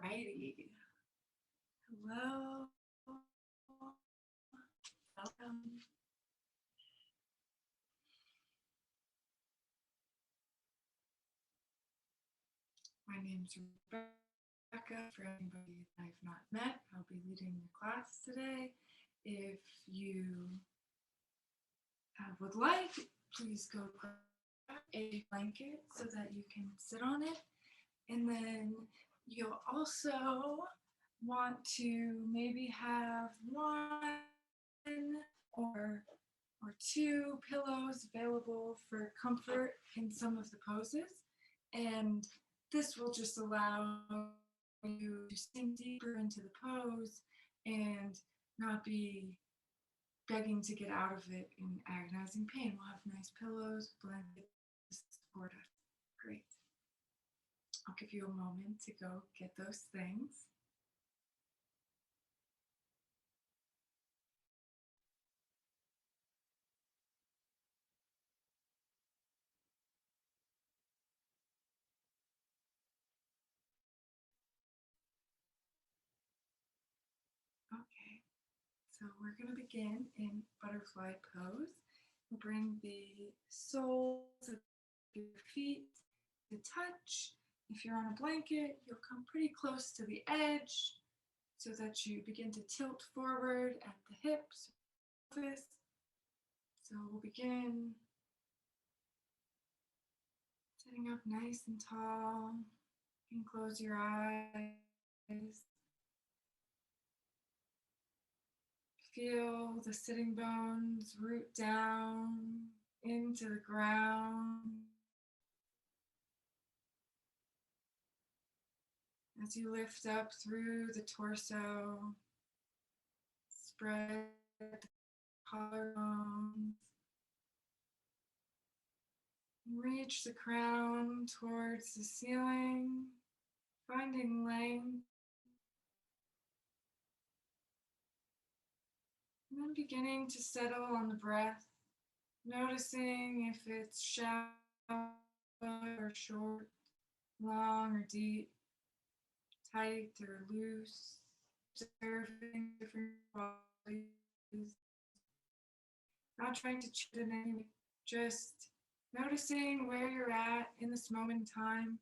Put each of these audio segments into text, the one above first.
Alrighty. Hello. Welcome. My name's Rebecca. For anybody I've not met, I'll be leading the class today. If you would like, please go grab a blanket so that you can sit on it. And then you'll also want to maybe have one or two pillows available for comfort in some of the poses. And this will just allow you to sink deeper into the pose and not be begging to get out of it in agonizing pain. We'll have nice pillows, blankets to support us. Great. I'll give you a moment to go get those things. Okay, so we're going to begin in butterfly pose. We'll bring the soles of your feet to touch. If you're on a blanket, you'll come pretty close to the edge so that you begin to tilt forward at the hips. So we'll begin sitting up nice and tall. You can close your eyes. Feel the sitting bones root down into the ground. As you lift up through the torso, spread the collarbones, reach the crown towards the ceiling, finding length. And then beginning to settle on the breath, noticing if it's shallow or short, long or deep, tight or loose, observing different qualities. Not trying to cheat in any way, just noticing where you're at in this moment in time.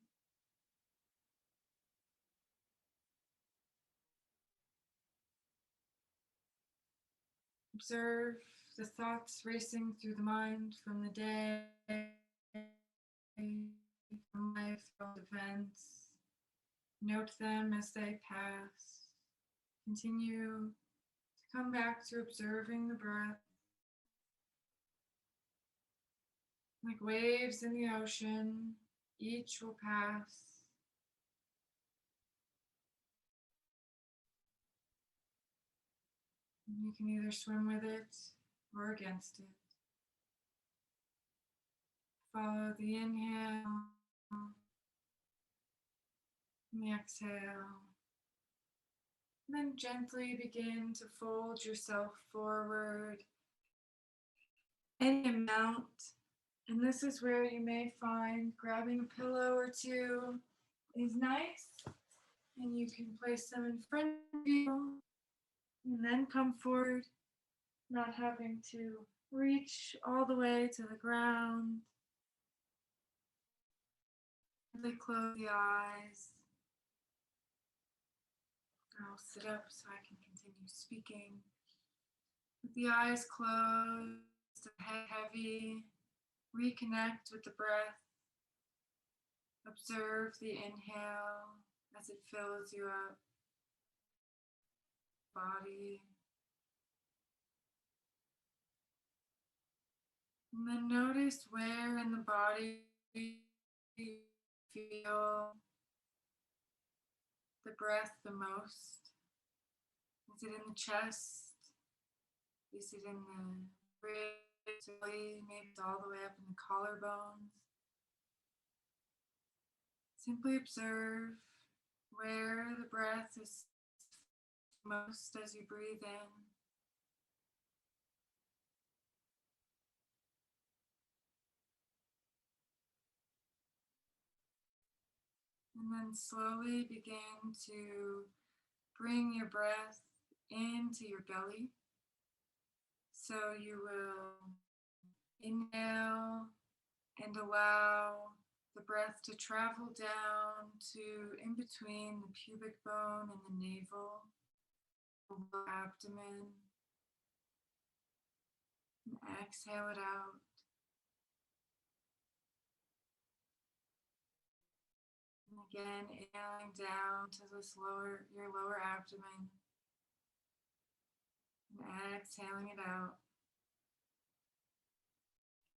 Observe the thoughts racing through the mind from the day, from life, world events. Note them as they pass. Continue to come back to observing the breath. Like waves in the ocean, each will pass. You can either swim with it or against it. Follow the inhale and the exhale. And then gently begin to fold yourself forward any amount. And this is where you may find grabbing a pillow or two is nice. And you can place them in front of you and then come forward, not having to reach all the way to the ground. Gently close the eyes. I'll sit up so I can continue speaking. With the eyes closed, the head heavy, reconnect with the breath. Observe the inhale as it fills you up. Body. And then notice where in the body you feel the breath the most. Is it in the chest? Is it in the ribs? Maybe it's all the way up in the collarbones. Simply observe where the breath is most as you breathe in. And then slowly begin to bring your breath into your belly. So you will inhale and allow the breath to travel down to in between the pubic bone and the navel, the abdomen, and exhale it out. And again, inhaling down to your lower abdomen, and exhaling it out.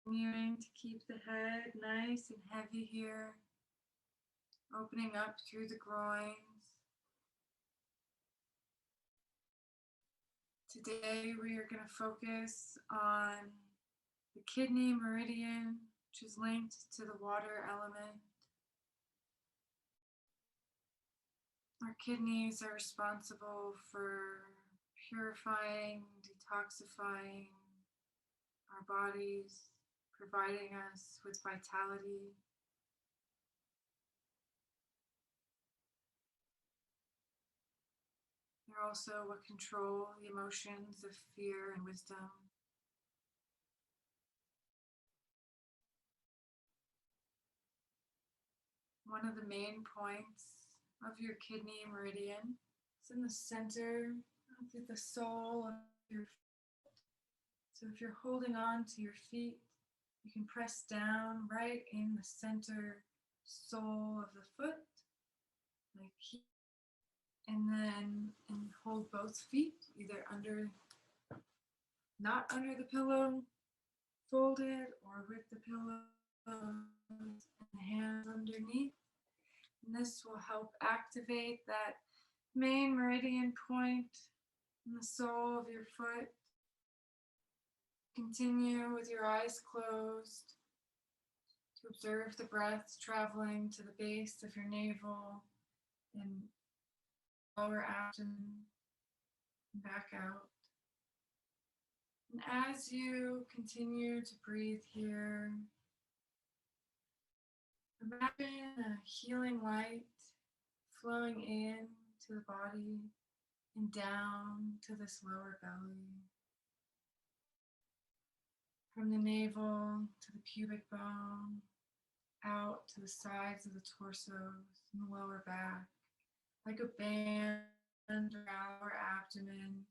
Continuing to keep the head nice and heavy here, opening up through the groins. Today we are going to focus on the kidney meridian, which is linked to the water element. Our kidneys are responsible for purifying, detoxifying our bodies, providing us with vitality. They're also what control the emotions of fear and wisdom. One of the main points of your kidney meridian is in the center of the sole of your foot. So if you're holding on to your feet, you can press down right in the center sole of the foot, like here, and hold both feet either not under the pillow, folded, or with the pillow and the hands underneath. And this will help activate that main meridian point in the sole of your foot. Continue with your eyes closed to observe the breath traveling to the base of your navel and lower abdomen and back out. And as you continue to breathe here, imagine a healing light flowing in to the body and down to this lower belly. From the navel to the pubic bone, out to the sides of the torso and the lower back, like a band around our abdomen.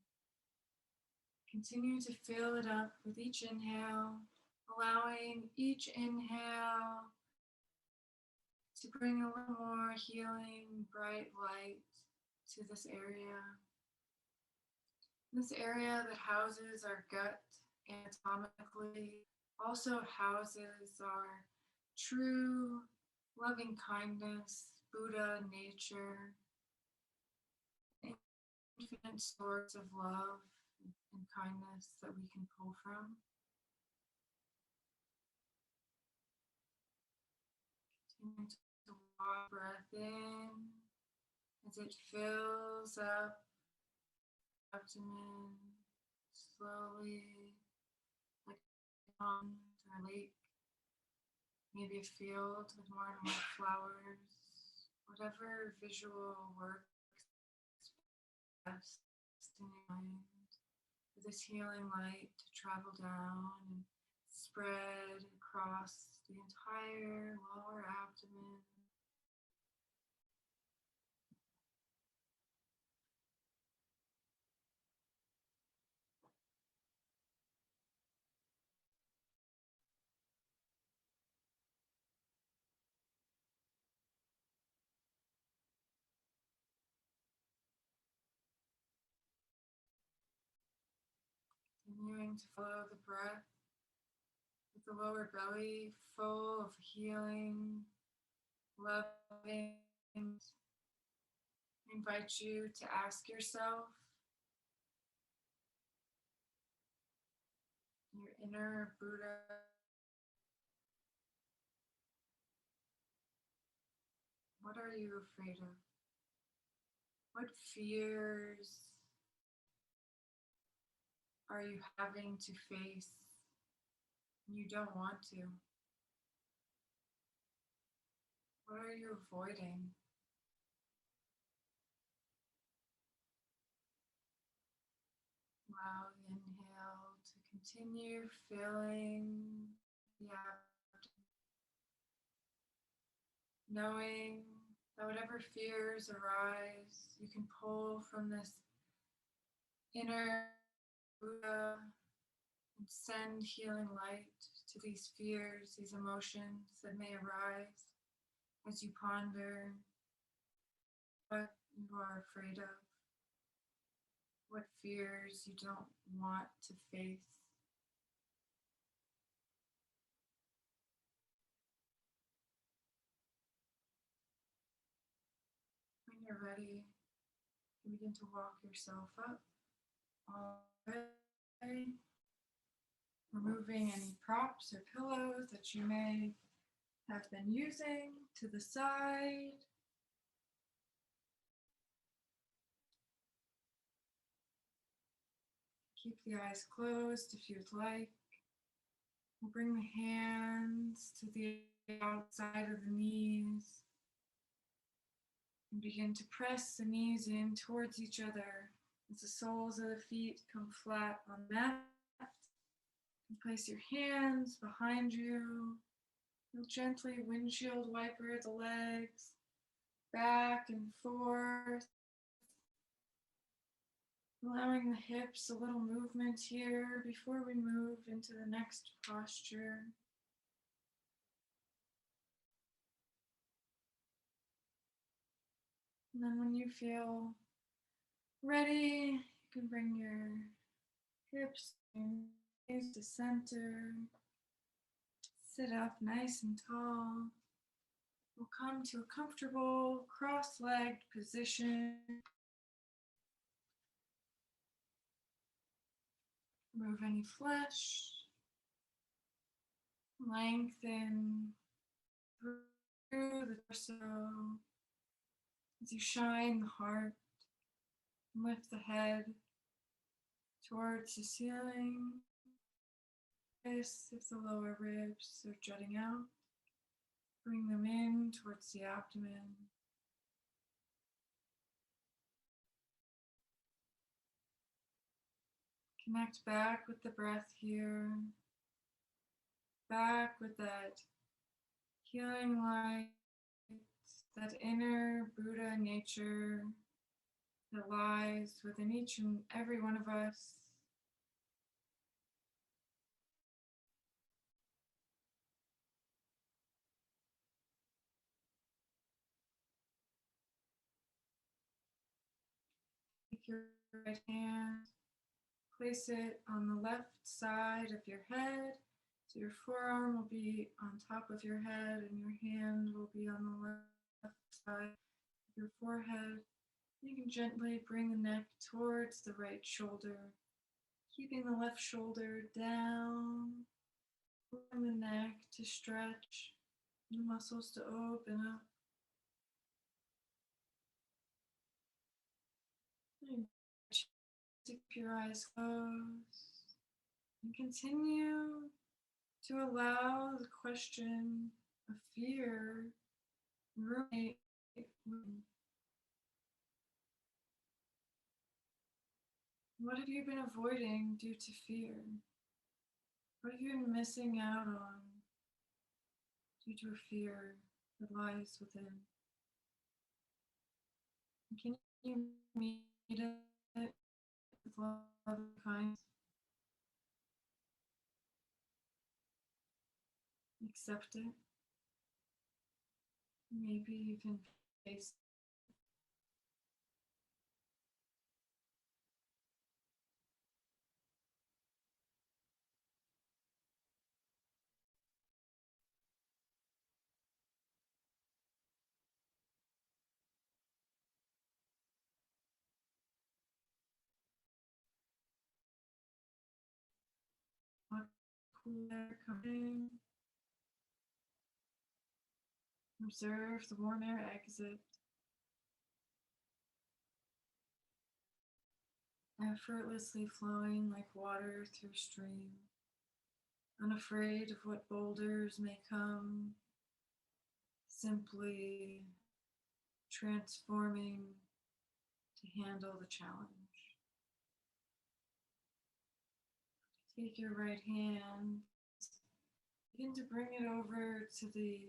Continue to fill it up with each inhale, allowing each inhale to bring a little more healing, bright light to this area. This area that houses our gut anatomically also houses our true loving kindness, Buddha nature, infinite source of love and kindness that we can pull from. Continue to draw breath in as it fills up abdomen slowly, like a pond or a lake, maybe a field with more and more flowers, whatever visual works best in your mind, for this healing light to travel down and spread across the entire lower abdomen. Continuing to follow the breath with the lower belly full of healing, loving. I invite you to ask yourself, your inner Buddha, what are you afraid of? What fears are you having to face and you don't want to? What are you avoiding? Continue filling the abdomen, knowing that whatever fears arise, you can pull from this inner Buddha and send healing light to these fears, these emotions that may arise as you ponder what you are afraid of, what fears you don't want to face. When you're ready, you begin to walk yourself up all the way, removing any props or pillows that you may have been using to the side. Keep the eyes closed if you'd like. We'll bring the hands to the outside of the knees and begin to press the knees in towards each other as the soles of the feet come flat on the mat. And place your hands behind you. You'll gently windshield wiper the legs back and forth, allowing the hips a little movement here before we move into the next posture. And then when you feel ready, you can bring your hips and knees to center. Sit up nice and tall. We'll come to a comfortable cross-legged position. Remove any flesh. Lengthen through the torso as you shine the heart. Lift the head towards the ceiling. If the lower ribs are jutting out, bring them in towards the abdomen. Connect back with the breath here. Back with that healing light, that inner Buddha nature that lies within each and every one of us. Take your right hand, place it on the left side of your head. So your forearm will be on top of your head and your hand will be on the left side of your forehead. You can gently bring the neck towards the right shoulder, keeping the left shoulder down, allowing the neck to stretch, the muscles to open up. And keep your eyes closed and continue to allow the question of fear ruminate. What have you been avoiding due to fear? What have you been missing out on due to a fear that lies within? Can you meet it with love and kindness? Accept it. Maybe even face hot, cool air coming. Observe the warm air exit. Effortlessly flowing like water through a stream, unafraid of what boulders may come, simply transforming to handle the challenge. Take your right hand, begin to bring it over to the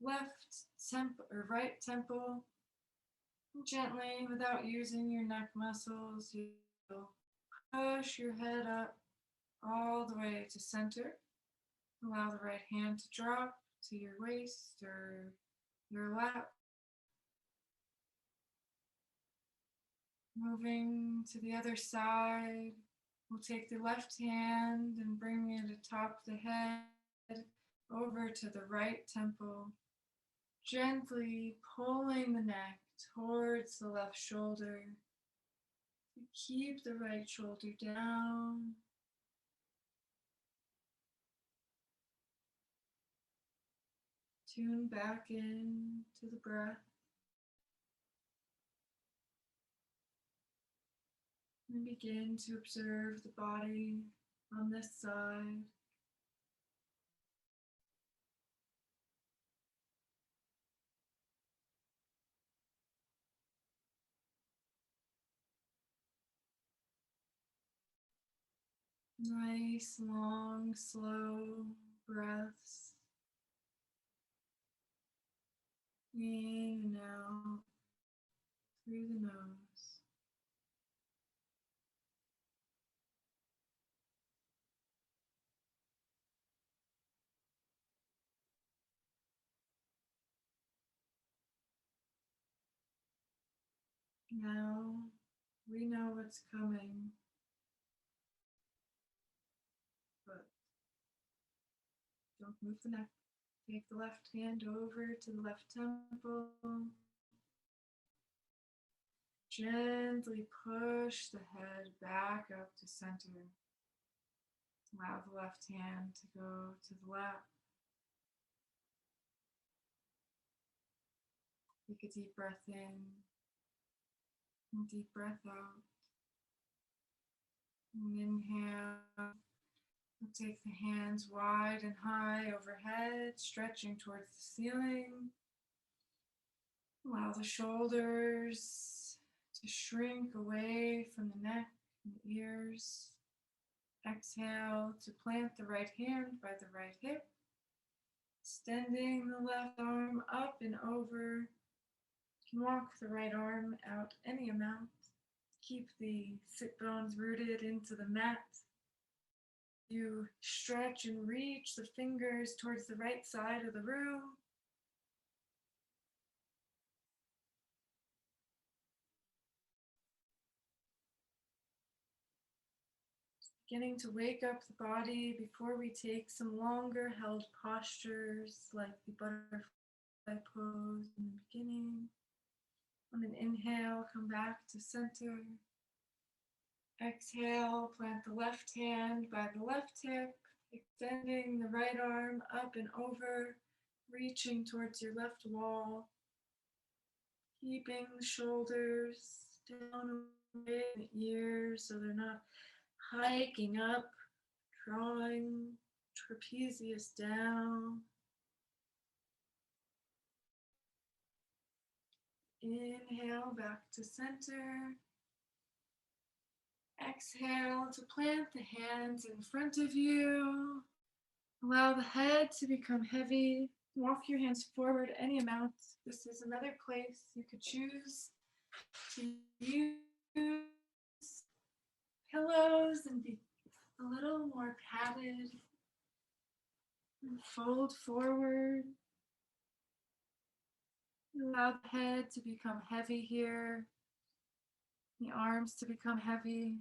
left temple or right temple. Gently, without using your neck muscles, you'll push your head up all the way to center. Allow the right hand to drop to your waist or your lap. Moving to the other side, we'll take the left hand and bring it atop the head over to the right temple, gently pulling the neck towards the left shoulder. Keep the right shoulder down. Tune back in to the breath. And begin to observe the body on this side. Nice, long, slow breaths. In and out through the nose. Now we know what's coming, but don't move the neck. Take the left hand over to the left temple. Gently push the head back up to center. Allow the left hand to go to the lap. Take a deep breath in and deep breath out. And inhale. We'll take the hands wide and high overhead, stretching towards the ceiling. Allow the shoulders to shrink away from the neck and the ears. Exhale to plant the right hand by the right hip, extending the left arm up and over. You can walk the right arm out any amount. Keep the sit bones rooted into the mat. You stretch and reach the fingers towards the right side of the room. Beginning to wake up the body before we take some longer held postures like the butterfly pose in the beginning. On an inhale, come back to center. Exhale, plant the left hand by the left hip, extending the right arm up and over, reaching towards your left wall. Keeping the shoulders down away from the ears so they're not hiking up, drawing trapezius down. Inhale back to center. Exhale to plant the hands in front of you. Allow the head to become heavy. Walk your hands forward any amount. This is another place you could choose to use pillows and be a little more padded. And fold forward. Allow the head to become heavy here. The arms to become heavy.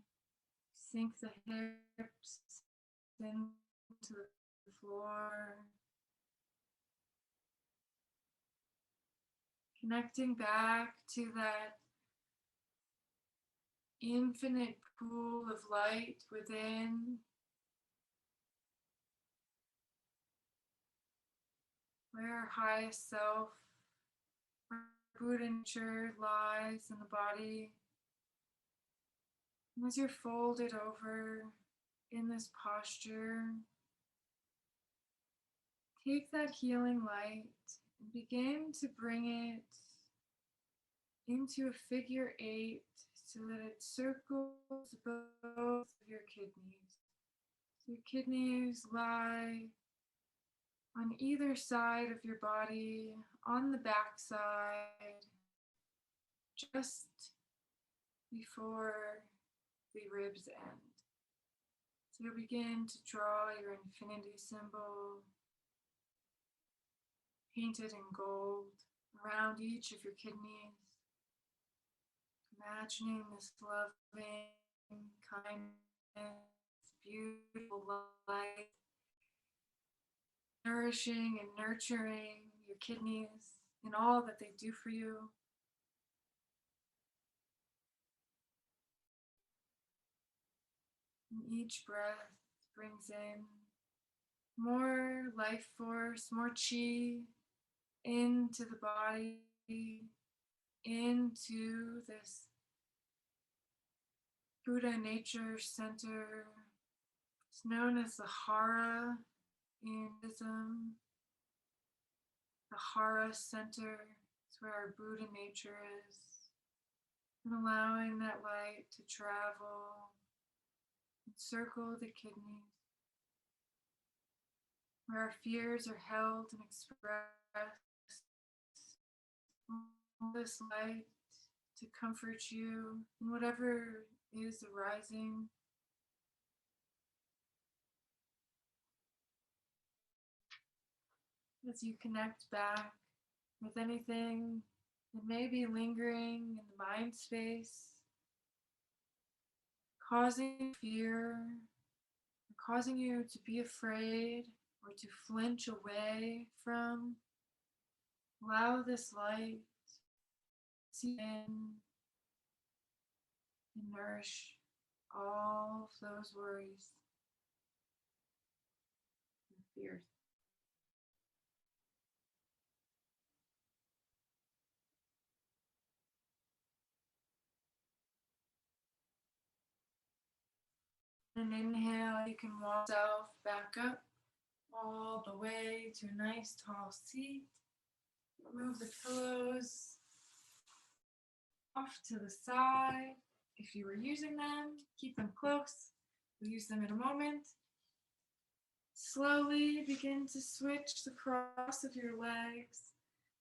Sink the hips into the floor. Connecting back to that infinite pool of light within. Where our highest self, our Buddha nature lies in the body. And as you're folded over in this posture, take that healing light and begin to bring it into a figure 8 so that it circles both of your kidneys. Your kidneys lie on either side of your body, on the back side, just before the ribs end. So begin to draw your infinity symbol, painted in gold, around each of your kidneys. Imagining this loving kindness, beautiful light, nourishing and nurturing your kidneys in all that they do for you. And each breath brings in more life force, more chi into the body, into this Buddha nature center. It's known as the Hara in Buddhism. The Hara center is where our Buddha nature is. And allowing that light to travel and circle the kidneys, where our fears are held and expressed. All this light to comfort you in whatever is arising. As you connect back with anything that may be lingering in the mind space, causing fear, causing you to be afraid or to flinch away from, allow this light to see in and nourish all of those worries and fears. And inhale, you can walk yourself back up all the way to a nice tall seat. Move the pillows off to the side. If you were using them, keep them close. We'll use them in a moment. Slowly begin to switch the cross of your legs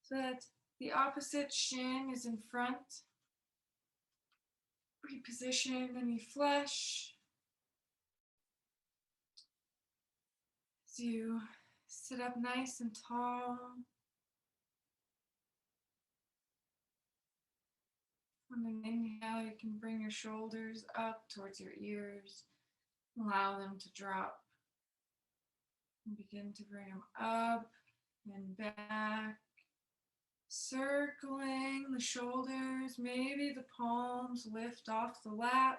so that the opposite shin is in front. Reposition any flesh. As you sit up nice and tall. On an inhale, you can bring your shoulders up towards your ears. Allow them to drop. And begin to bring them up and back. Circling the shoulders. Maybe the palms lift off the lap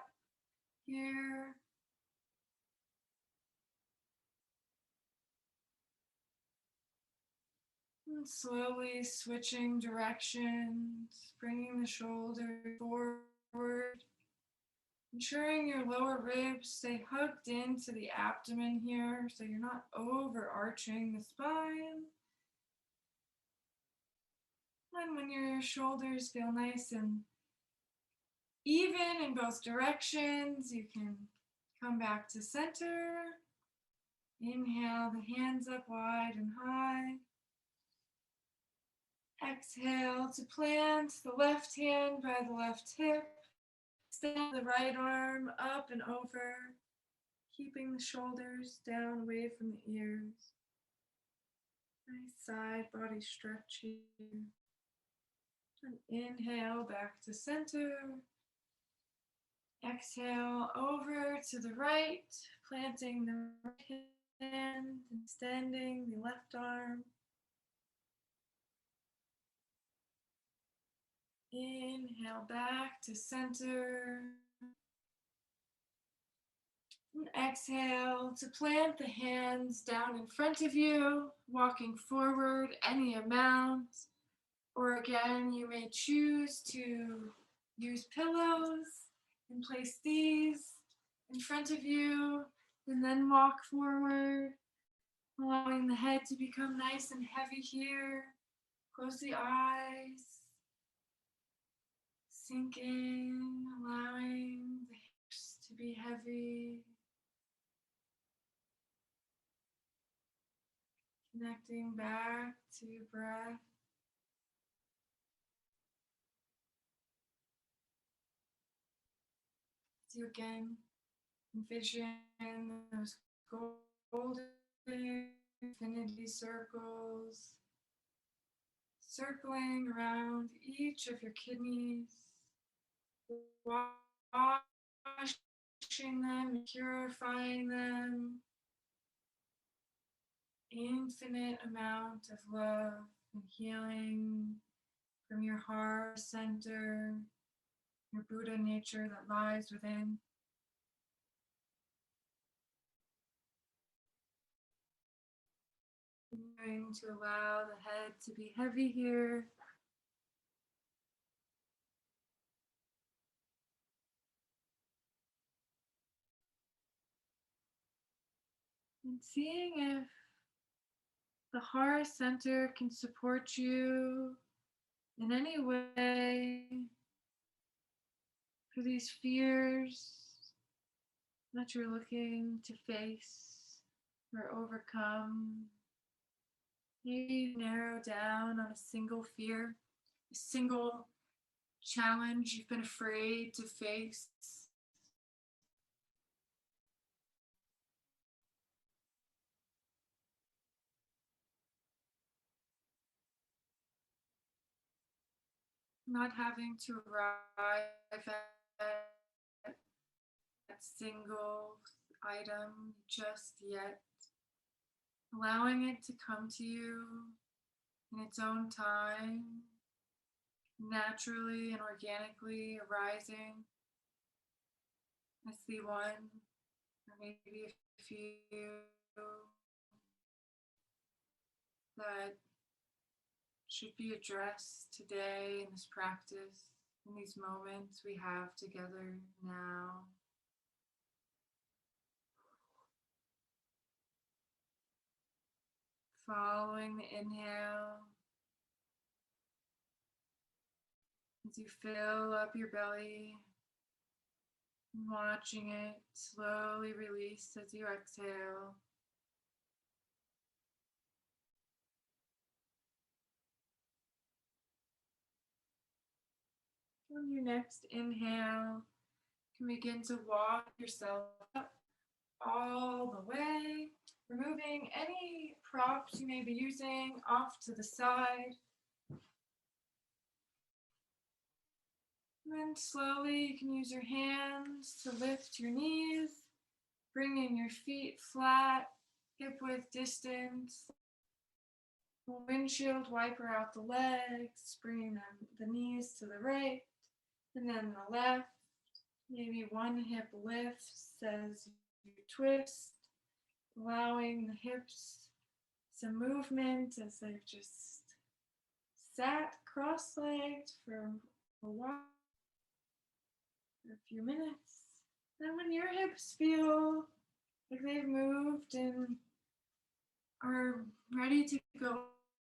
here. And slowly switching directions, bringing the shoulder forward, ensuring your lower ribs stay hugged into the abdomen here so you're not overarching the spine. And when your shoulders feel nice and even in both directions, you can come back to center. Inhale the hands up wide and high. Exhale to plant the left hand by the left hip. Extend the right arm up and over, keeping the shoulders down away from the ears. Nice side body stretch here. And inhale back to center. Exhale over to the right, planting the right hand, extending the left arm. Inhale back to center. And exhale to plant the hands down in front of you, walking forward any amount. Or again, you may choose to use pillows and place these in front of you and then walk forward, allowing the head to become nice and heavy here. Close the eyes. Sink in, allowing the hips to be heavy. Connecting back to your breath. As you again envision those golden infinity circles circling around each of your kidneys, washing them, purifying them. Infinite amount of love and healing from your heart center, your Buddha nature that lies within. Continuing to allow the head to be heavy here. And seeing if the heart center can support you in any way for these fears that you're looking to face or overcome. Maybe narrow down on a single fear, a single challenge you've been afraid to face. Not having to arrive at that single item just yet. Allowing it to come to you in its own time, naturally and organically arising. I see one, or maybe a few that should be addressed today in this practice, in these moments we have together now. Following the inhale, as you fill up your belly, watching it slowly release as you exhale. On your next inhale, you can begin to walk yourself up all the way, removing any props you may be using off to the side. And then slowly you can use your hands to lift your knees, bringing your feet flat, hip width distance. Windshield wiper out the legs, bringing the knees to the right and then the left. Maybe one hip lifts as you twist, allowing the hips some movement as they've just sat cross-legged for a while, for a few minutes. Then when your hips feel like they've moved and are ready to go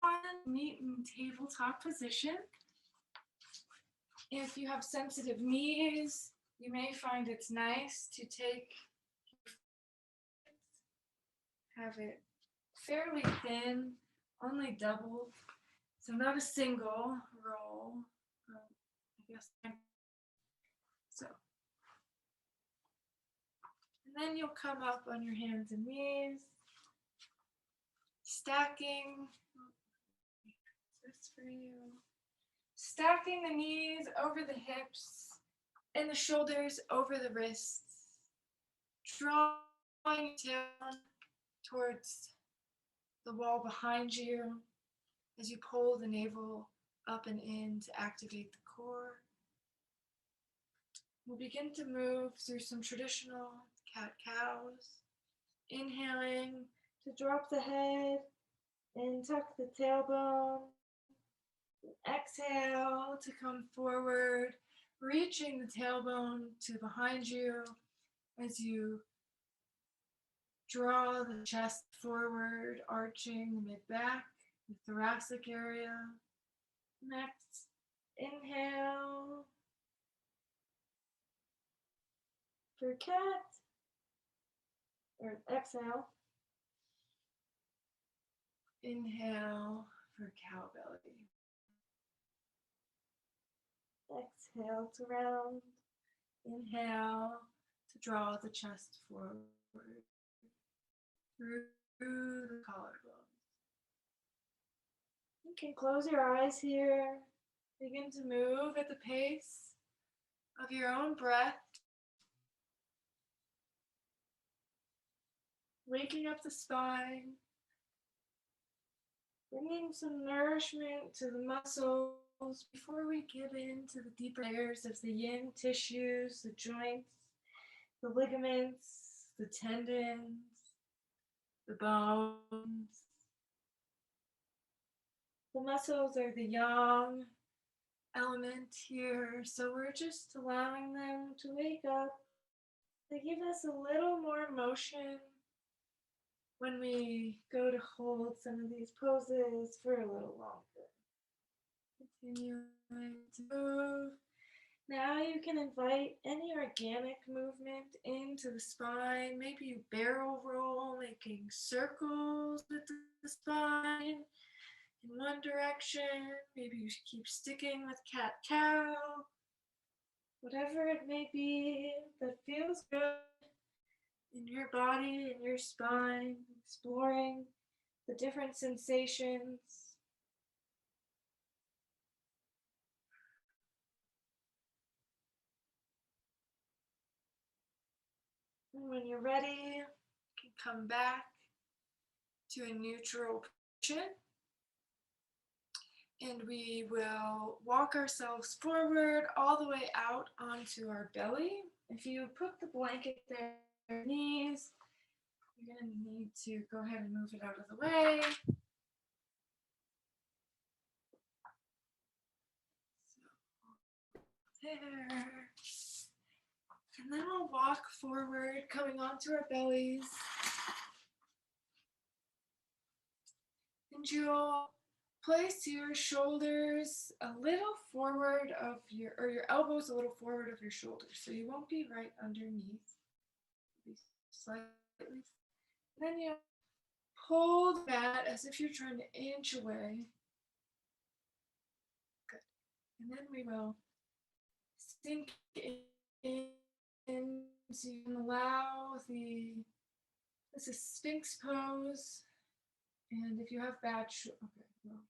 on, meet in tabletop position. If you have sensitive knees, you may find it's nice to have it fairly thin, only double, so not a single roll. I guess so. And then you'll come up on your hands and knees, stacking. This for you. Stacking the knees over the hips and the shoulders over the wrists. Drawing down towards the wall behind you as you pull the navel up and in to activate the core. We'll begin to move through some traditional cat-cows. Inhaling to drop the head and tuck the tailbone. Exhale to come forward, reaching the tailbone to behind you as you draw the chest forward, arching the mid-back, the thoracic area. Next, inhale for cat, or exhale. Inhale for cow belly. Exhale to round. Inhale to draw the chest forward through the collarbones. You can close your eyes here. Begin to move at the pace of your own breath. Waking up the spine. Bringing some nourishment to the muscles before we get into the deeper layers of the yin tissues, the joints, the ligaments, the tendons, the bones. The muscles are the yang element here, so we're just allowing them to wake up. They give us a little more motion when we go to hold some of these poses for a little longer. Continuing to move. Now you can invite any organic movement into the spine. Maybe you barrel roll, making circles with the spine in one direction. Maybe you keep sticking with cat-cow. Whatever it may be that feels good in your body, in your spine, exploring the different sensations. And when you're ready, you can come back to a neutral position. And we will walk ourselves forward all the way out onto our belly. If you put the blanket there, knees, you're going to need to go ahead and move it out of the way. So, there. And then we'll walk forward, coming onto our bellies. And you'll place your shoulders a little forward of your elbows a little forward of your shoulders. So you won't be right underneath. You'll be slightly. Then you pull the mat as if you're trying to inch away. Good. And then we will sink in. So you can allow this is Sphinx pose. And if you have bad okay, well,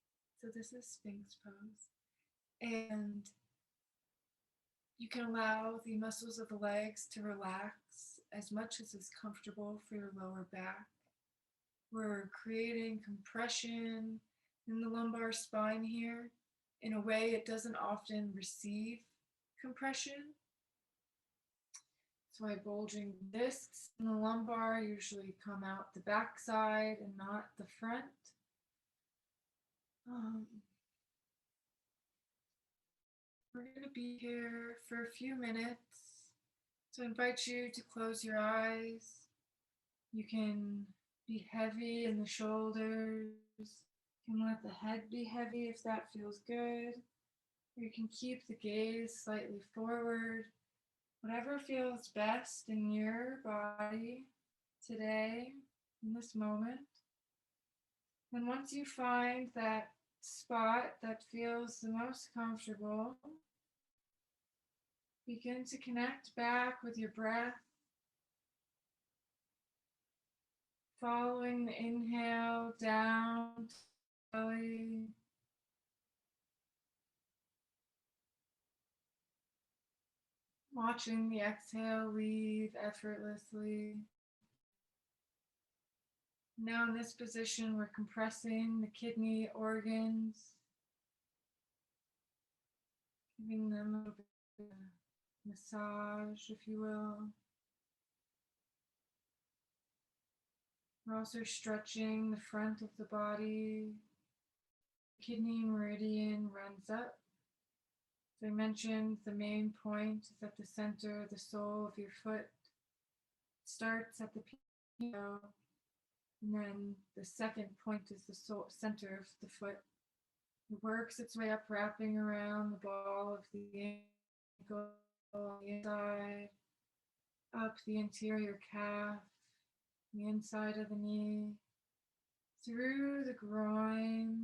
so this is Sphinx pose. And you can allow the muscles of the legs to relax as much as is comfortable for your lower back. We're creating compression in the lumbar spine here in a way it doesn't often receive compression. That's why bulging discs in the lumbar usually come out the back side and not the front. We're going to be here for a few minutes, so I invite you to close your eyes. You can be heavy in the shoulders. You can let the head be heavy if that feels good. Or you can keep the gaze slightly forward. Whatever feels best in your body today, in this moment. And once you find that spot that feels the most comfortable, begin to connect back with your breath, following the inhale down to the belly. Watching the exhale leave effortlessly. Now in this position, we're compressing the kidney organs, giving them a little bit of a massage, if you will. We're also stretching the front of the body. Kidney meridian runs up. As I mentioned, the main point is at the center of the sole of your foot. It starts at the pinky, and then the second point is the center of the foot. It works its way up, wrapping around the ball of the ankle on the inside, up the interior calf, the inside of the knee. through the groin,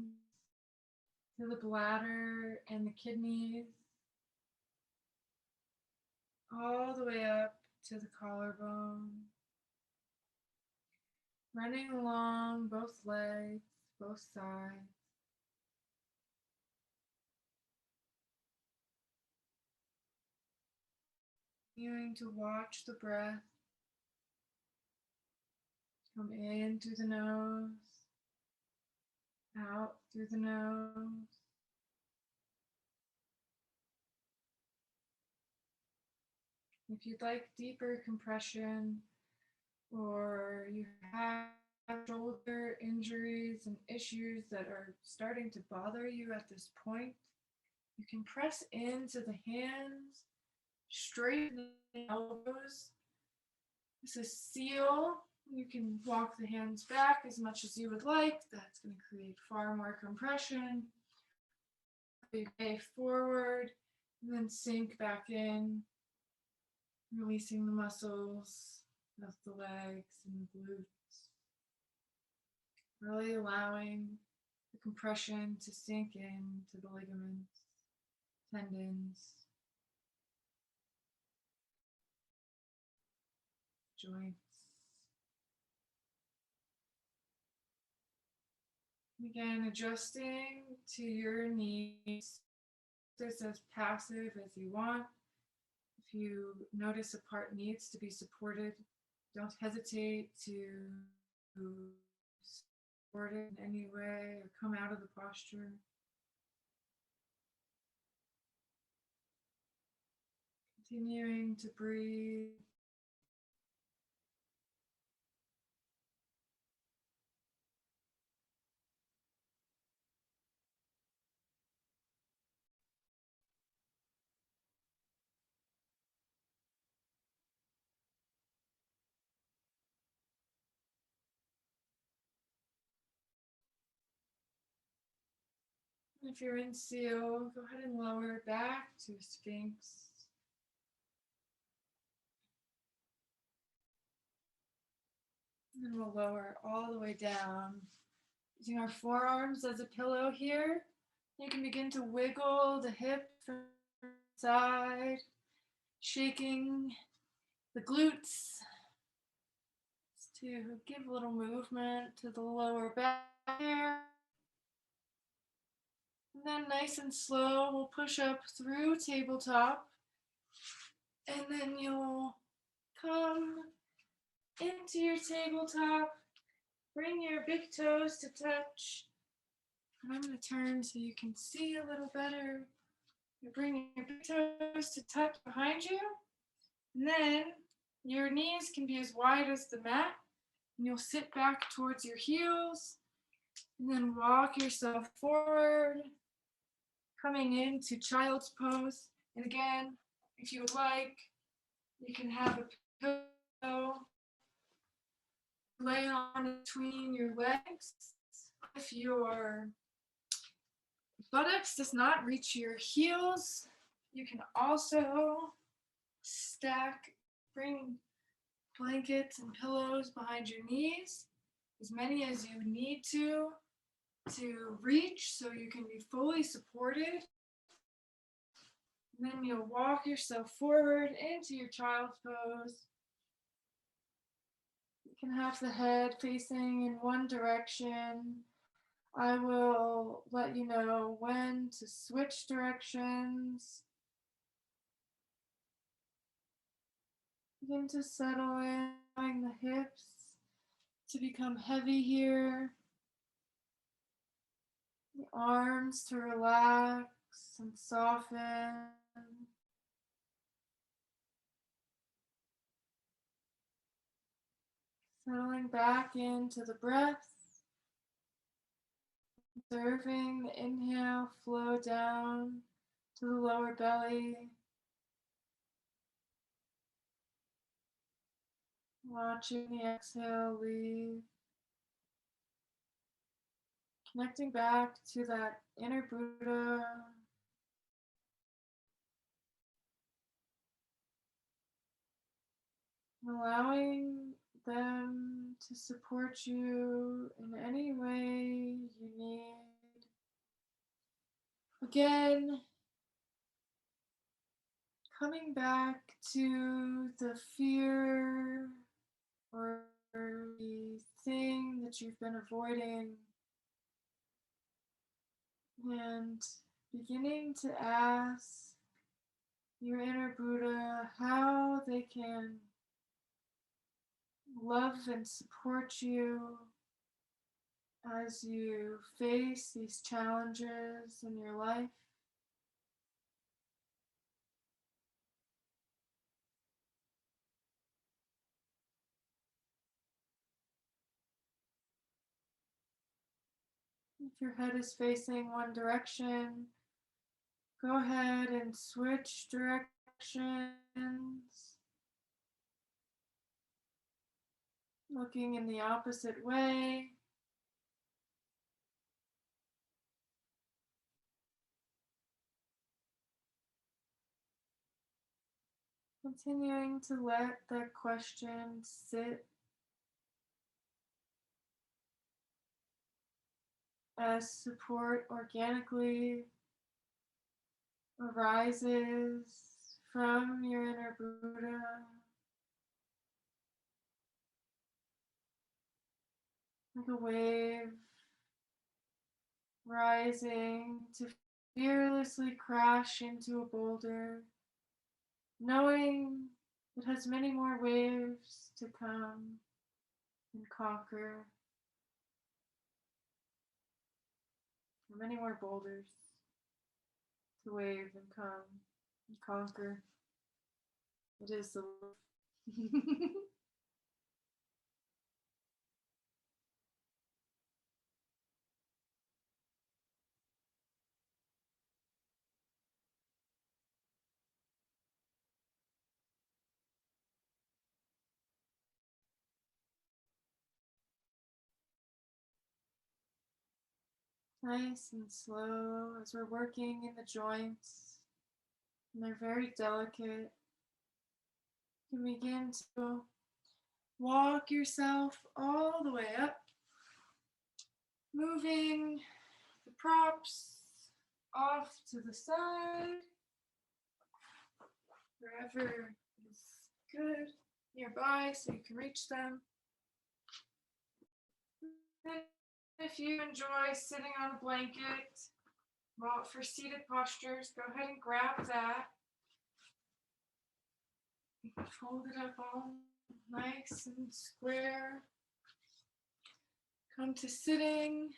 to the bladder and the kidneys, all the way up to the collarbone, running along both legs, both sides. Continuing to watch the breath come in through the nose, out through the nose. If you'd like deeper compression, or you have shoulder injuries and issues that are starting to bother you at this point, you can press into the hands, straighten the elbows. This is seal. You can walk the hands back as much as you would like. That's going to create far more compression. Big A forward, and then sink back in, releasing the muscles of the legs and the glutes. Really allowing the compression to sink in to the ligaments, tendons, joints. Again, adjusting to your needs. This as passive as you want. If you notice a part needs to be supported, don't hesitate to support it in any way or come out of the posture. Continuing to breathe. If you're in seal, go ahead and lower back to Sphinx. And then we'll lower all the way down. Using our forearms as a pillow here. You can begin to wiggle the hip from the side, shaking the glutes to give a little movement to the lower back here. And then nice and slow, we'll push up through tabletop. And then you'll come into your tabletop. Bring your big toes to touch. And I'm going to turn so you can see a little better. You bring your big toes to touch behind you. And then your knees can be as wide as the mat. And you'll sit back towards your heels. And then walk yourself forward, coming into child's pose. And again, if you would like, you can have a pillow lay on between your legs. If your buttocks does not reach your heels, you can also bring blankets and pillows behind your knees, as many as you need to reach so you can be fully supported. And then you'll walk yourself forward into your child's pose. You can have the head facing in one direction. I will let you know when to switch directions. Begin to settle in, allowing the hips to become heavy here. The arms to relax and soften. Settling back into the breath. Observing the inhale flow down to the lower belly. Watching the exhale leave. Connecting back to that inner Buddha. Allowing them to support you in any way you need. Again, coming back to the fear or the thing that you've been avoiding and beginning to ask your inner Buddha how they can love and support you as you face these challenges in your life. If your head is facing one direction, go ahead and switch directions, looking in the opposite way. Continuing to let that question sit as support organically arises from your inner Buddha. Like a wave rising to fearlessly crash into a boulder, knowing it has many more waves to come and conquer, many more boulders to wave and come and conquer. It is the nice and slow as we're working in the joints, and they're very delicate. You can begin to walk yourself all the way up, moving the props off to the side, wherever is good nearby so you can reach them. And if you enjoy sitting on a blanket, well, for seated postures, go ahead and grab that. Fold it up all nice and square. Come to sitting.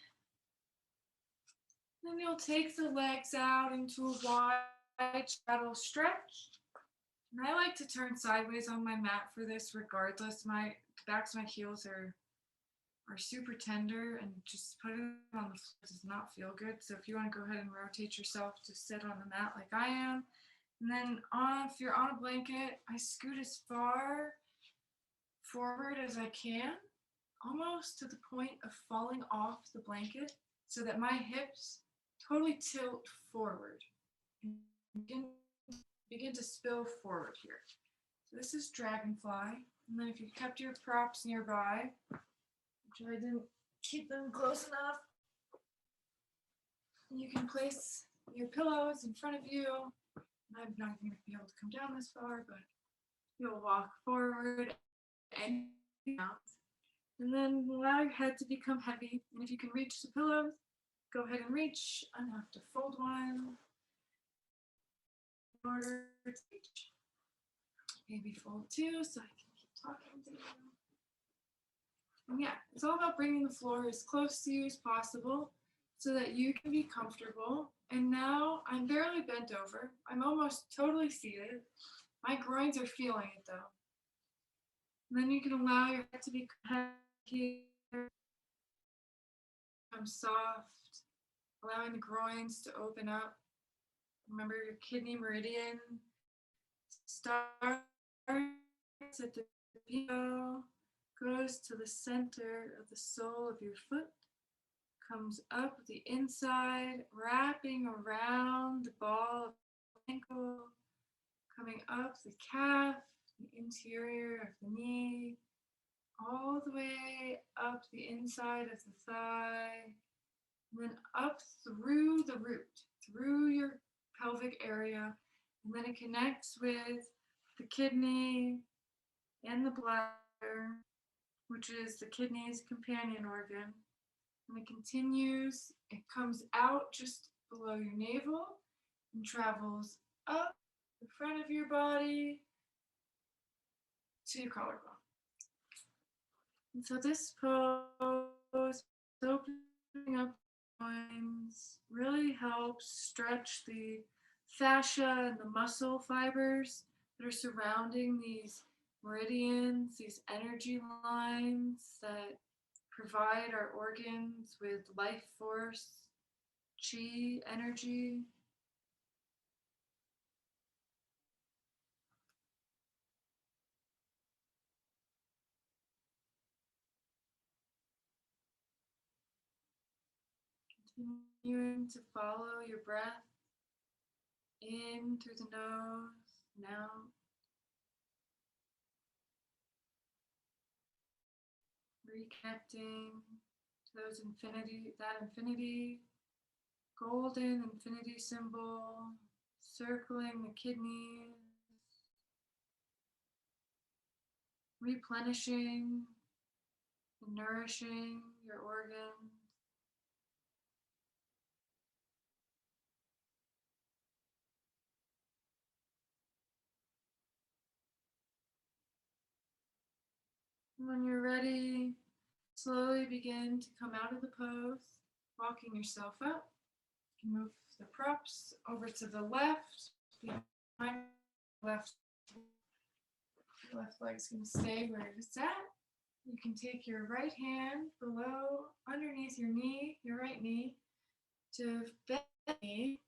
Then you'll take the legs out into a wide straddle stretch. And I like to turn sideways on my mat for this regardless. The backs of my heels are super tender, and just putting them on the floor does not feel good. So if you want to go ahead and rotate yourself to sit on the mat like I am. And then if you're on a blanket, I scoot as far forward as I can, almost to the point of falling off the blanket, so that my hips totally tilt forward and begin to spill forward here. So this is dragonfly. And then if you kept your props nearby, which I didn't keep them close enough, you can place your pillows in front of you. I'm not going to be able to come down this far, but you'll walk forward and out. And then allow your head to become heavy. And if you can reach the pillows, go ahead and reach. I'm going to have to fold one in order to reach. Maybe fold two so I can keep talking to you. And yeah, it's all about bringing the floor as close to you as possible so that you can be comfortable. And now I'm barely bent over. I'm almost totally seated. My groins are feeling it though. And then you can allow your head to be here, become soft, allowing the groins to open up. Remember, your kidney meridian starts at the heel, goes to the center of the sole of your foot, comes up the inside, wrapping around the ball of the ankle, coming up the calf, the interior of the knee, all the way up the inside of the thigh, and then up through the root, through your pelvic area, and then it connects with the kidney and the bladder, which is the kidney's companion organ. And it continues, it comes out just below your navel and travels up the front of your body to your collarbone. And so this pose, opening up the loins, really helps stretch the fascia and the muscle fibers that are surrounding these meridians, these energy lines that provide our organs with life force, chi energy. Continuing to follow your breath in through the nose and out. Reconnecting to that infinity, golden infinity symbol, circling the kidneys, replenishing and nourishing your organs. When you're ready, slowly begin to come out of the pose, walking yourself up. You can move the props over to the left, behind left. Left leg's going to stay where it's at. You can take your right hand below, underneath your knee, your right knee, to bend the knee.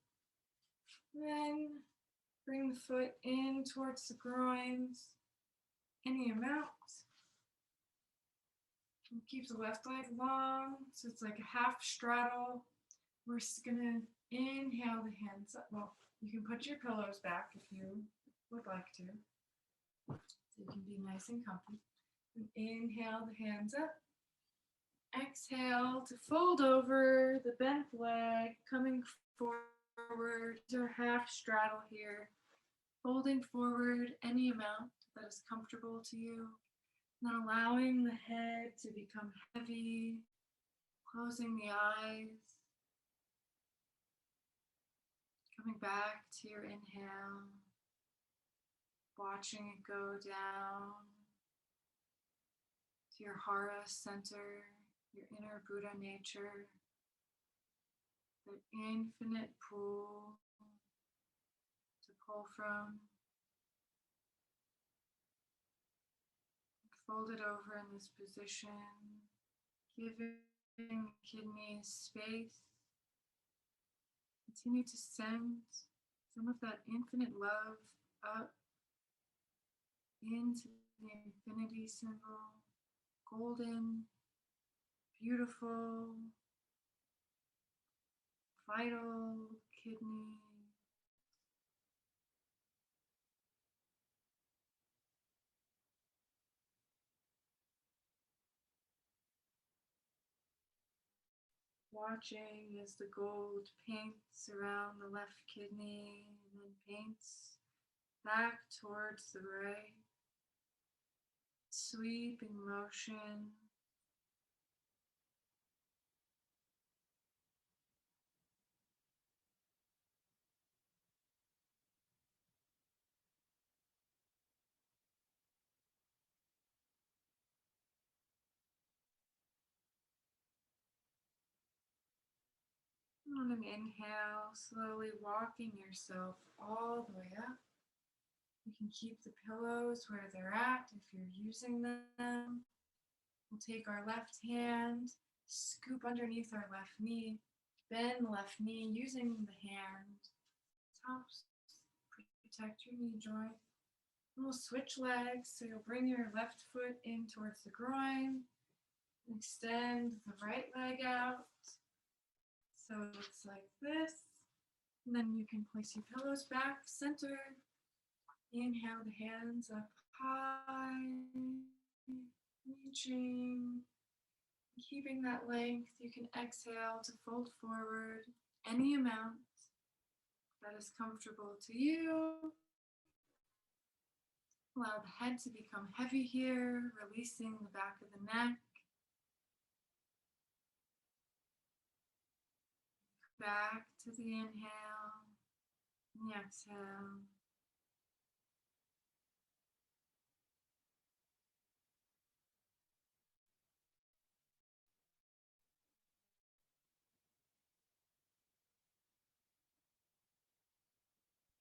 Then bring the foot in towards the groins, any amount. And keep the left leg long, so it's like a half straddle. We're just gonna inhale the hands up. Well, you can put your pillows back if you would like to. So you can be nice and comfy. And inhale the hands up. Exhale to fold over the bent leg, coming forward. Your half straddle here. Folding forward any amount that is comfortable to you. And then allowing the head to become heavy, closing the eyes, coming back to your inhale, watching it go down to your Hara center, your inner Buddha nature, the infinite pool to pull from. Fold it over in this position, giving the kidneys space. Continue to send some of that infinite love up into the infinity symbol, golden, beautiful, vital kidney. Watching as the gold paints around the left kidney and then paints back towards the right. Sweeping motion. On an inhale, slowly walking yourself all the way up. You can keep the pillows where they're at if you're using them. We'll take our left hand, scoop underneath our left knee, bend the left knee using the hand. Helps protect your knee joint. And we'll switch legs, so you'll bring your left foot in towards the groin, extend the right leg out. So it looks like this. And then you can place your pillows back, center. Inhale the hands up high, reaching. Keeping that length, you can exhale to fold forward any amount that is comfortable to you. Allow the head to become heavy here, releasing the back of the neck. Back to the inhale and the exhale.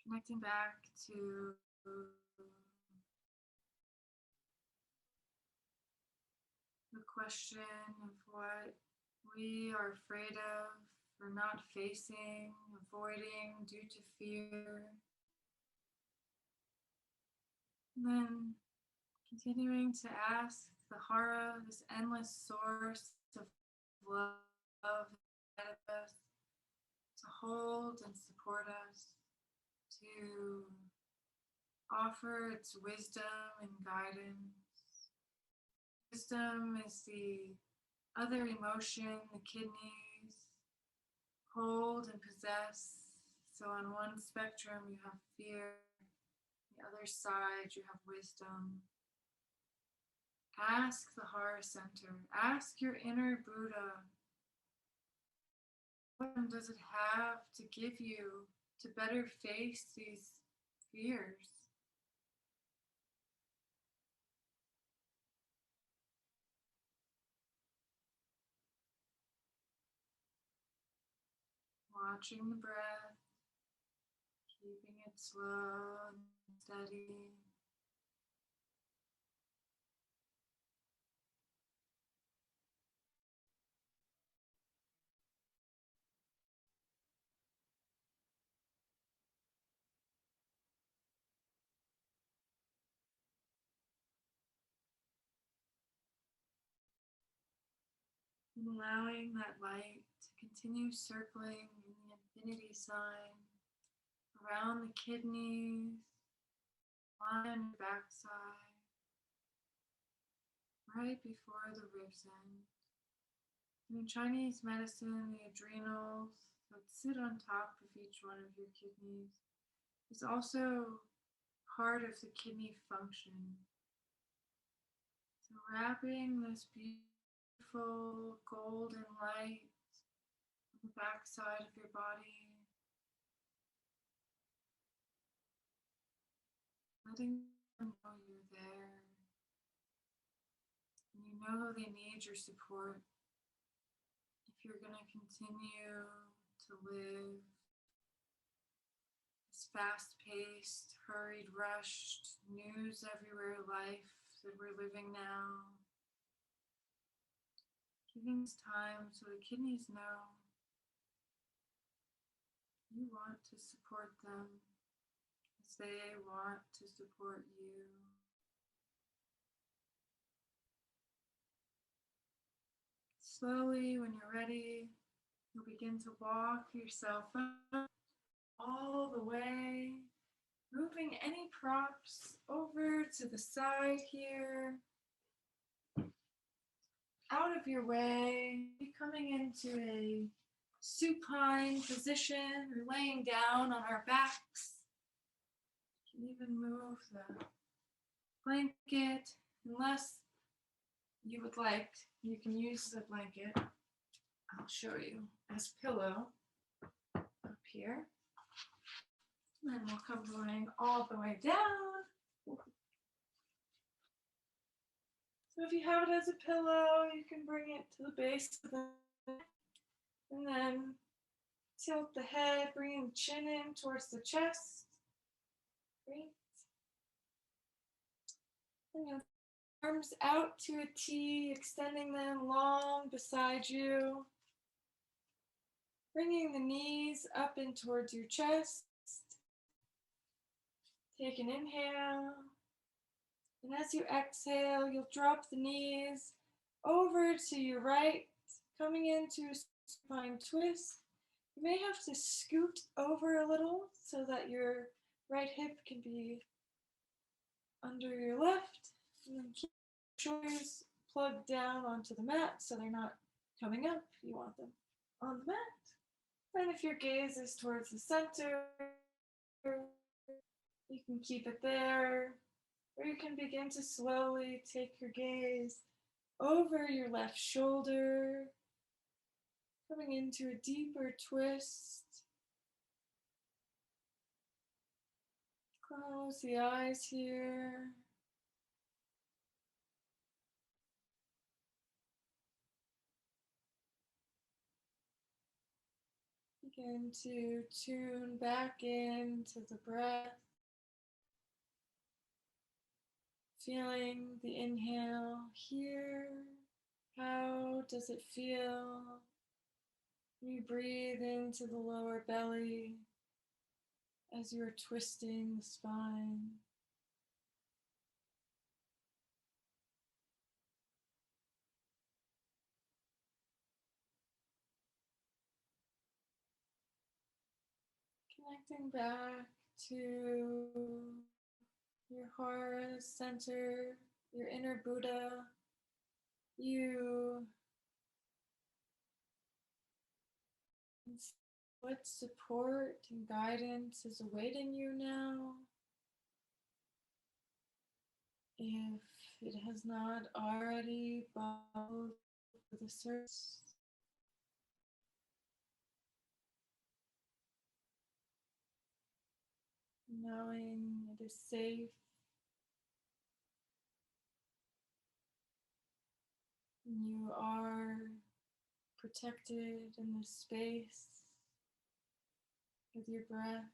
Connecting back to the question of what we are afraid of or not facing, avoiding due to fear. And then continuing to ask the Hara, this endless source of love inside of us, to hold and support us, to offer its wisdom and guidance. Wisdom is the other emotion the kidneys hold and possess. So on one spectrum you have fear, on the other side you have wisdom. Ask the Heart Center, ask your inner Buddha, what does it have to give you to better face these fears? Watching the breath, keeping it slow and steady. And allowing that light to continue circling in the infinity sign around the kidneys, on the backside, right before the ribs end. In Chinese medicine, the adrenals that sit on top of each one of your kidneys is also part of the kidney function. So wrapping this beautiful golden light on the backside of your body, letting them know you're there. And you know they need your support if you're going to continue to live this fast-paced, hurried, rushed, news everywhere life that we're living now. Giving this time so the kidneys know you want to support them as they want to support you. Slowly, when you're ready, you'll begin to walk yourself up all the way, moving any props over to the side here, out of your way, coming into a supine position or laying down on our backs. You can even move the blanket, unless you would like, you can use the blanket, I'll show you, as pillow up here. And then we'll come going all the way down. So if you have it as a pillow, you can bring it to the base of the neck, and then tilt the head, bringing the chin in towards the chest. Great. And your arms out to a T, extending them long beside you. Bringing the knees up in towards your chest. Take an inhale. And as you exhale, you'll drop the knees over to your right, coming into a supine twist. You may have to scoot over a little so that your right hip can be under your left. And then keep your shoulders plugged down onto the mat so they're not coming up. You want them on the mat. And if your gaze is towards the center, you can keep it there, or you can begin to slowly take your gaze over your left shoulder, coming into a deeper twist. Close the eyes here. Begin to tune back into the breath. Feeling the inhale here. How does it feel? You breathe into the lower belly as you're twisting the spine. Connecting back to your heart center, your inner Buddha. You, what support and guidance is awaiting you now? If it has not already bubbled to the surface, knowing it is safe, and you are protected in this space with your breath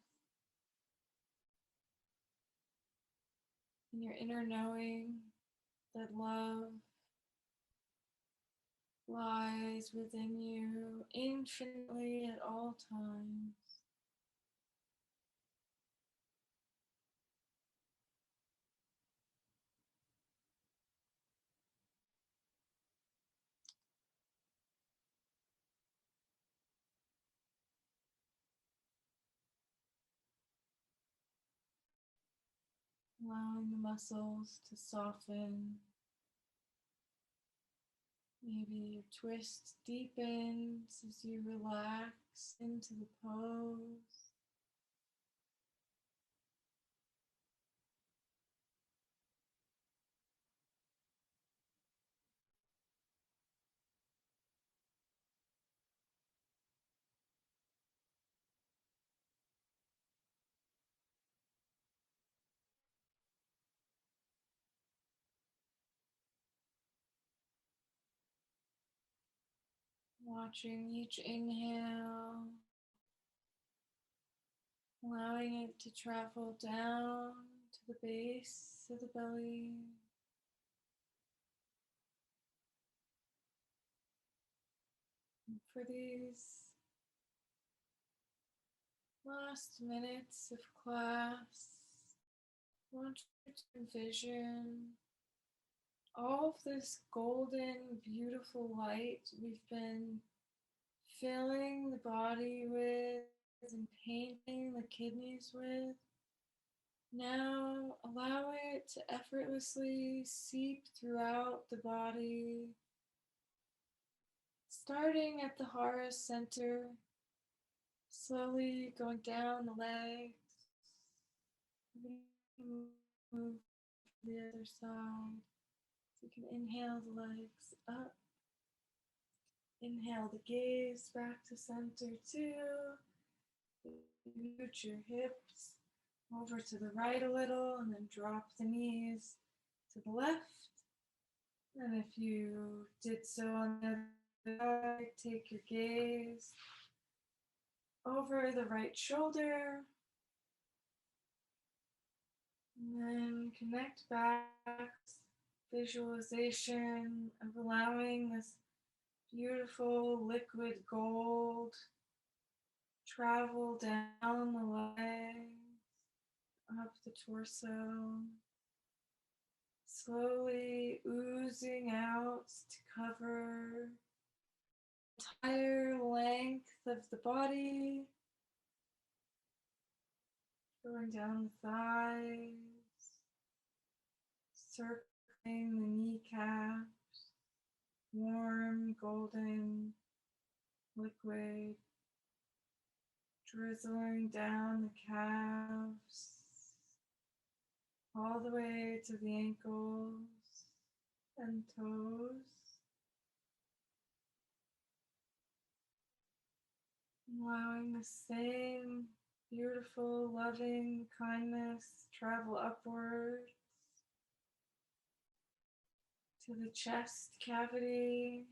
and your inner knowing that love lies within you infinitely at all times. Allowing the muscles to soften. Maybe your twist deepens as you relax into the pose. Watching each inhale, allowing it to travel down to the base of the belly. And for these last minutes of class, I want you to envision all of this golden, beautiful light we've been filling the body with and painting the kidneys with. Now allow it to effortlessly seep throughout the body, starting at the Hara center, slowly going down the legs. Move to the other side. So you can inhale the legs up. Inhale the gaze back to center too. Root your hips over to the right a little and then drop the knees to the left. And if you did so on the other side, take your gaze over the right shoulder. And then connect back. Visualization of allowing this beautiful liquid gold travel down the legs, up the torso, slowly oozing out to cover the entire length of the body, going down the thighs, circling the kneecaps, warm, golden liquid drizzling down the calves, all the way to the ankles and toes. Allowing the same beautiful, loving kindness travel upwards to the chest cavity,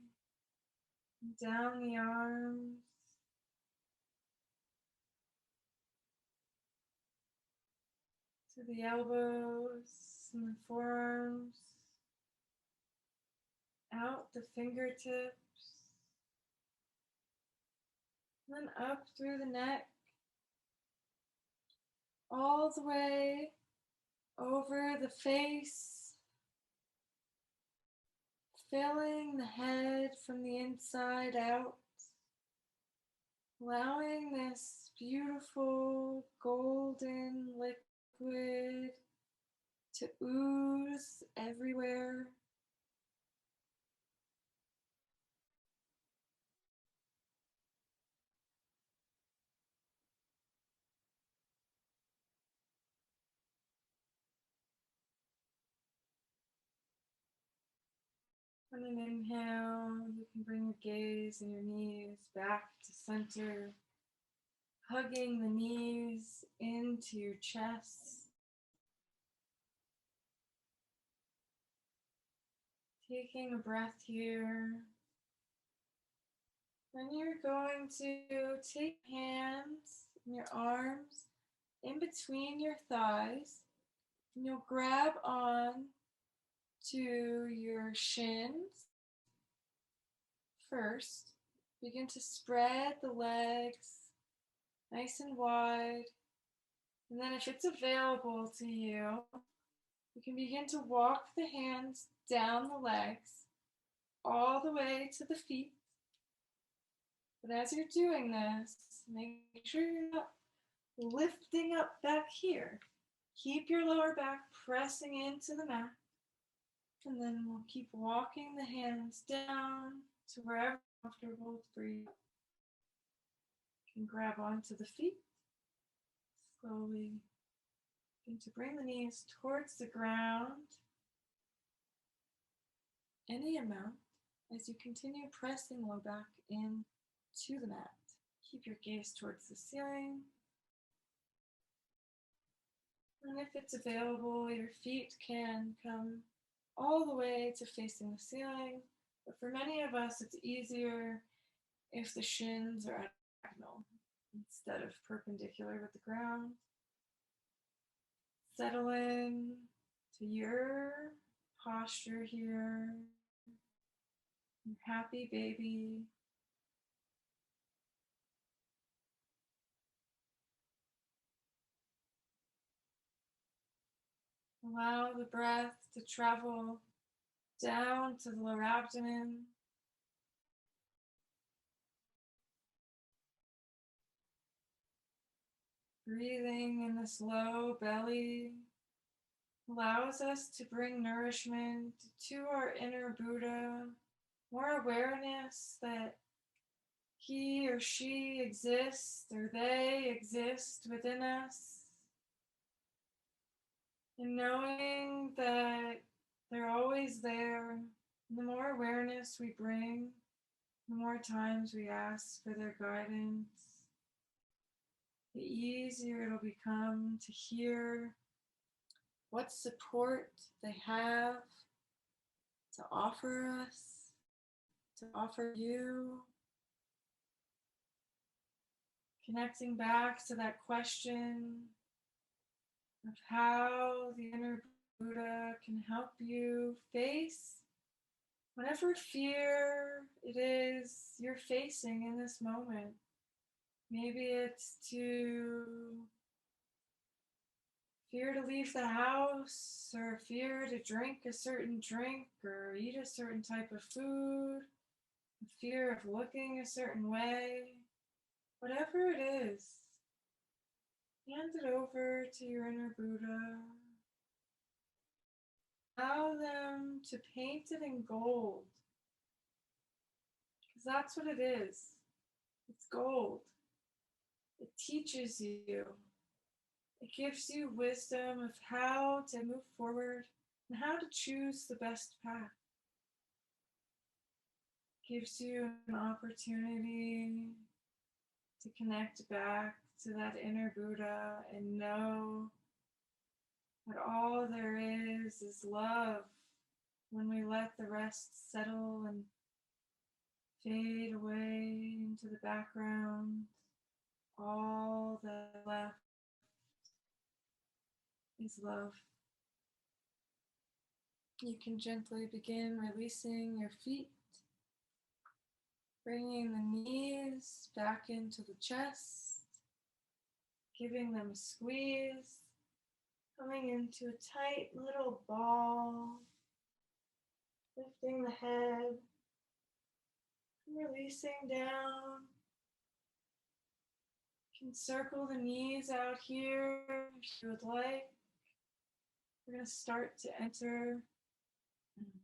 down the arms, to the elbows and the forearms, out the fingertips, then up through the neck, all the way over the face, filling the head from the inside out, allowing this beautiful golden liquid to ooze everywhere. On an inhale, you can bring your gaze and your knees back to center, hugging the knees into your chest. Taking a breath here. Then you're going to take hands and your arms in between your thighs, and you'll grab on to your shins first. Begin to spread the legs nice and wide. And then if it's available to you, you can begin to walk the hands down the legs all the way to the feet. But as you're doing this, make sure you're not lifting up back here. Keep your lower back pressing into the mat. And then we'll keep walking the hands down to wherever comfortable for you. You can grab onto the feet. Slowly begin to bring the knees towards the ground. Any amount as you continue pressing low back in to the mat. Keep your gaze towards the ceiling. And if it's available, your feet can come all the way to facing the ceiling. But for many of us, it's easier if the shins are diagonal instead of perpendicular with the ground. Settle in to your posture here. Your happy baby. Allow the breath to travel down to the lower abdomen. Breathing in this low belly allows us to bring nourishment to our inner Buddha, more awareness that he or she exists or they exist within us. And knowing that they're always there, the more awareness we bring, the more times we ask for their guidance, the easier it'll become to hear what support they have to offer us, to offer you. Connecting back to that question of how the inner Buddha can help you face whatever fear it is you're facing in this moment. Maybe it's to fear to leave the house, or fear to drink a certain drink, or eat a certain type of food, fear of looking a certain way. Whatever it is, hand it over to your inner Buddha. Allow them to paint it in gold because that's what it is. It's gold. It teaches you. It gives you wisdom of how to move forward and how to choose the best path. It gives you an opportunity to connect back to that inner Buddha and know that all there is love when we let the rest settle and fade away into the background. All that left is love. You can gently begin releasing your feet, bringing the knees back into the chest, giving them a squeeze, coming into a tight little ball, lifting the head, releasing down. You can circle the knees out here if you would like. We're going to start to enter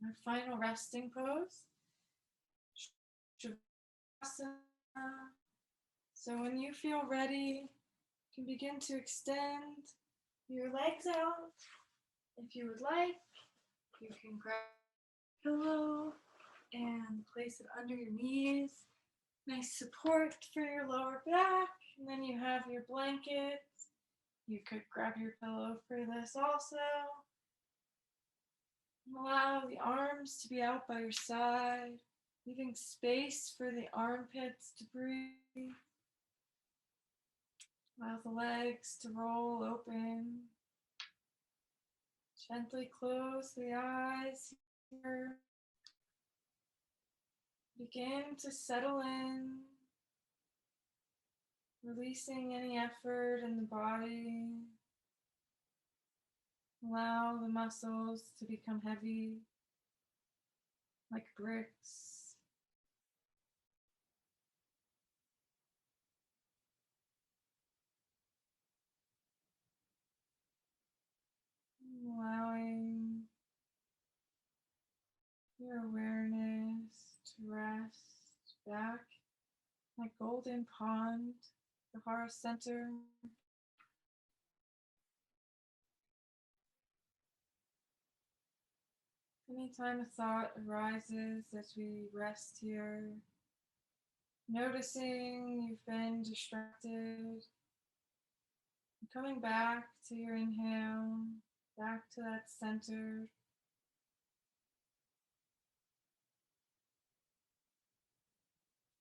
our final resting pose, Shavasana. So when you feel ready, you can begin to extend your legs out. If you would like, you can grab a pillow and place it under your knees. Nice support for your lower back. And then you have your blanket. You could grab your pillow for this also. Allow the arms to be out by your side, leaving space for the armpits to breathe. Allow the legs to roll open. Gently close the eyes here. Begin to settle in, releasing any effort in the body. Allow the muscles to become heavy, like bricks. Allowing your awareness to rest back like golden pond, the heart center. Anytime a thought arises as we rest here, noticing you've been distracted, coming back to your inhale, back to that center.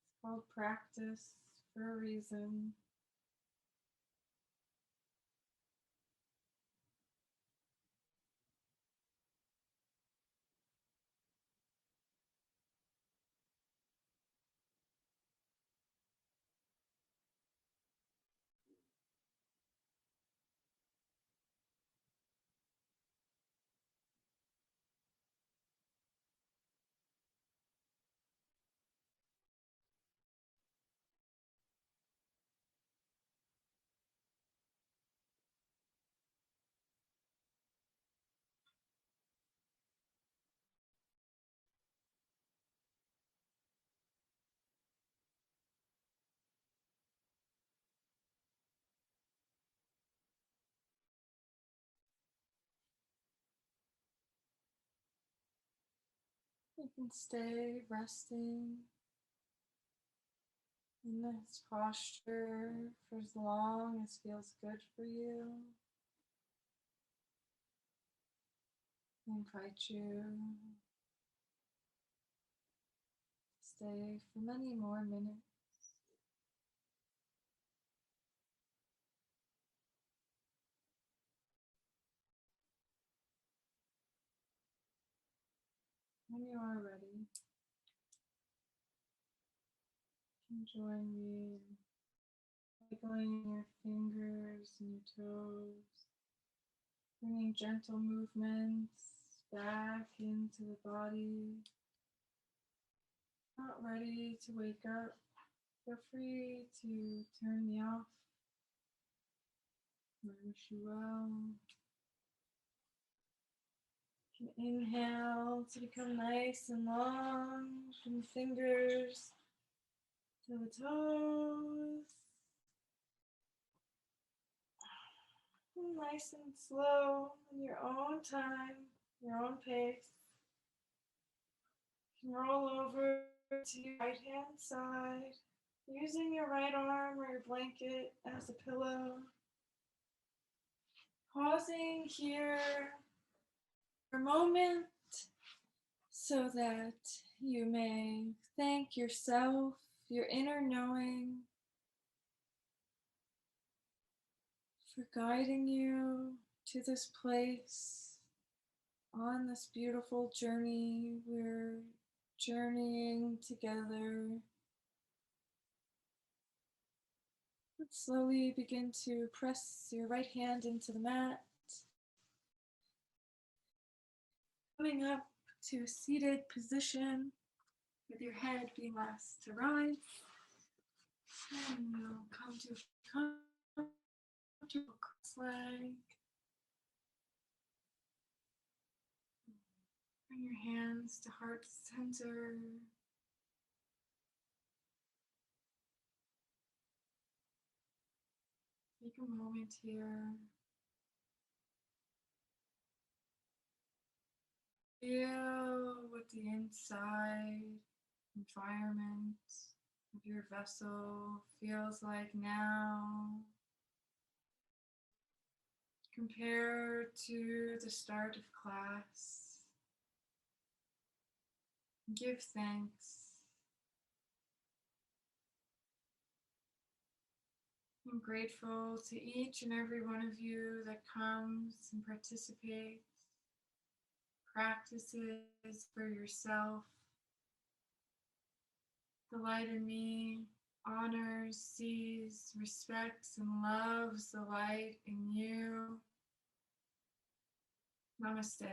It's called practice for a reason. You can stay resting in this posture for as long as feels good for you. I invite you to stay for many more minutes. When you are ready, you can join me in wiggling your fingers and your toes, bringing gentle movements back into the body. Not ready to wake up, feel free to turn me off. I wish you well. You can inhale to become nice and long from the fingers, to the toes. Nice and slow in your own time, your own pace. You can roll over to your right hand side, using your right arm or your blanket as a pillow. Pausing here for a moment so that you may thank yourself, your inner knowing, for guiding you to this place on this beautiful journey. We're journeying together. Let's slowly begin to press your right hand into the mat. Coming up to a seated position with your head being asked to rise. And you'll come to a comfortable cross-leg. Bring your hands to heart center. Take a moment here. Feel what the inside environment of your vessel feels like now compared to the start of class. Give thanks. I'm grateful to each and every one of you that comes and participates, practices for yourself. The light in me honors, sees, respects, and loves the light in you. Namaste.